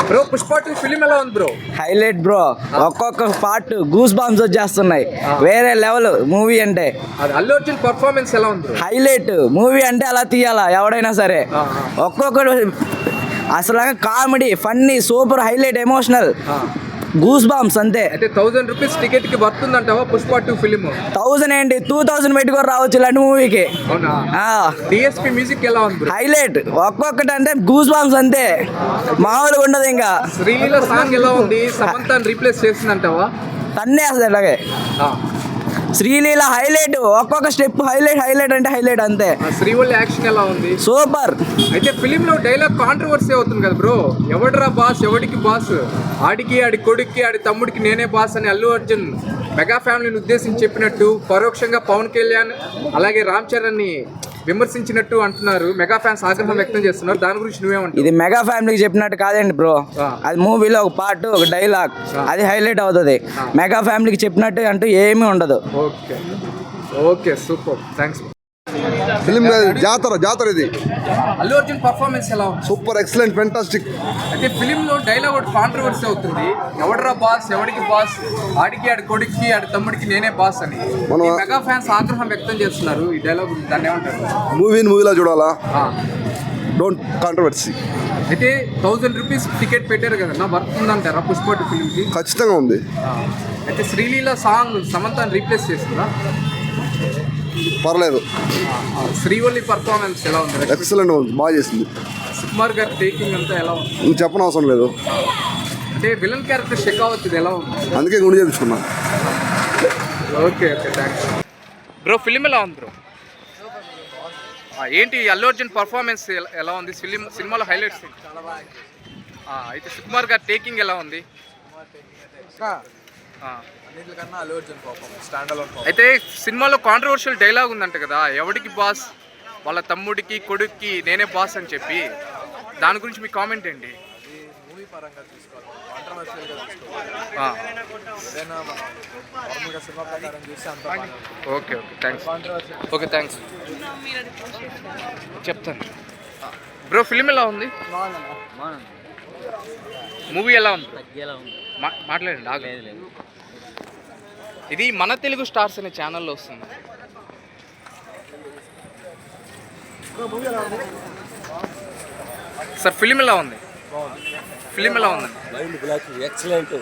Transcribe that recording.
Bro Pushpa 2 film ఎలా ఉంది bro? Highlight bro, ఒక్కొక్క పార్ట్ గూస్ బాంబ్స్ వచ్చేస్తున్నాయి. వేరే లెవెల్ మూవీ అంటే. అది అల్లు అర్జున్ పర్ఫార్మెన్స్ ఎలా ఉంది బ్రో? హైలైట్ మూవీ అంటే అలా తీయాలా ఎవడైనా సరే. ఒక్కొక్కడు అసలు comedy, funny, super, highlight, emotional, goose bumps అంతే. అయితే 1000 రూపీస్ టికెట్ కి వర్తుందంటావా పుష్ప 2 ఫిలిం? 1000 ఏంటి 2000 పెట్టుకొని రావచ్చు ఇలాంటి మూవీకి. అవునా? డిఎస్పి మ్యూజిక్ ఎలా ఉంది బ్రో? హైలైట్, ఒక్కొక్కటి అంటే గూస్ బాంబ్స్ అంతే, మామూలుగా ఉండదు. ఇంకా శ్రీలీల సాంగ్ ఎలా ఉంది? సమంతాన్ని రీప్లేస్ చేసిందంటావా? తన్నే అసలు అలాగే. శ్రీలీల హైలైట్, ఒక్కొక్క స్టెప్ హైలైట్ అంటే హైలైట్ అంతే. శ్రీవల్లి యాక్షన్ ఎలా ఉంది? సూపర్. అయితే ఫిలిం లో డైలాగ్ కాంట్రవర్సీ అవుతుంది కదా బ్రో, ఎవడరా బాస్, ఎవడికి బాస్, ఆడికి ఆడి కొడుక్కి ఆడి తమ్ముడికి నేనే బాస్ అని అల్లు అర్జున్ మెగా ఫ్యామిలీని ఉద్దేశించి చెప్పినట్టు పరోక్షంగా పవన్ కళ్యాణ్ అలాగే రామ్ చరణ్ ని విమర్శించినట్టు అంటున్నారు. మెగా ఫ్యాన్స్ ఆగ్రహం వ్యక్తం చేస్తున్నారు. దాని గురించి నువ్వేమంటావు? ఇది మెగా ఫ్యామిలీకి చెప్పినట్టు కాదండి బ్రో, అది మూవీలో ఒక పార్ట్, ఒక డైలాగ్, అది హైలైట్ అవుతుంది. మెగా ఫ్యామిలీకి చెప్పినట్టు అంటూ ఏమీ ఉండదు. Okay okay super, thanks. Film జాతర ఇది. అల్లు అర్జున్ పర్ఫార్మెన్స్ ఎలా ఉంది? Super, excellent, fantastic. అయితే ఫిలిం లో డైలాగ్ ఒకటి కాంట్రవర్సీ అవుతుంది, ఎవడరా బాస్, ఎవడికి బాస్, ఆడికి ఆడి కొడుక్కి ఆడి తమ్ముడికి నేనే బాస్ అని. ఈ మెగా ఫ్యాన్స్ ఆగ్రహం వ్యక్తం చేస్తున్నారు ఈ డైలాగ్, దాన్ని ఏమంటారు? మూవీలా చూడాలా, డోంట్ కాంట్రవర్సీ. అయితే 1000 రూపీస్ టికెట్ పెట్టారు కదా, వర్క్ ఉందంటారా పుష్ప 2 ఫిలింకి? ఖచ్చితంగా ఉంది. అయితే శ్రీలీల సాంగ్ సమంతాన్ని రీప్లేస్ చేస్తుందా? పర్లేదు. శ్రీవల్లి పర్ఫార్మెన్స్ ఎలా ఉంది? ఎక్సలెంట్ ఉంది, బాగా చేసింది. సుకుమార్ గారి టేకింగ్ అంతా ఎలా ఉంది? నువ్వు చెప్పనవసరం లేదు. అంటే విలన్ క్యారెక్టర్ షెకావత్ ఇది ఎలా ఉంది? అందుకే గుండె చేపించుకున్నా. Okay okay thanks bro. Film ఎలా ఉంది బ్రో? ఏంటి అల్లు అర్జున్ పర్ఫార్మెన్స్ ఎలా ఉంది సినిమాలో హైలైట్స్? అయితే సుకుమార్ గారి టేకింగ్ ఎలా ఉంది? అయితే సినిమాలో కాంట్రవర్షియల్ డైలాగ్ ఉందంట కదా, ఎవడికి బాస్, వాళ్ళ తమ్ముడికి కొడుక్కి నేనే బాస్ అని చెప్పి, దాని గురించి మీ కామెంట్ ఏంటి? Okay okay thanks. Okay thanks చెప్తాను బ్రో. ఫిలిం ఎలా ఉంది? మూవీ ఎలా ఉంది? మాట్లాడండి ఆగలేదు. ఇది మన తెలుగు స్టార్స్ అనే ఛానల్లో వస్తుంది. సార్ ఫిలిం ఎలా ఉంది? ఫిలిం ఎలా ఉంది? ఎక్సలెంట్.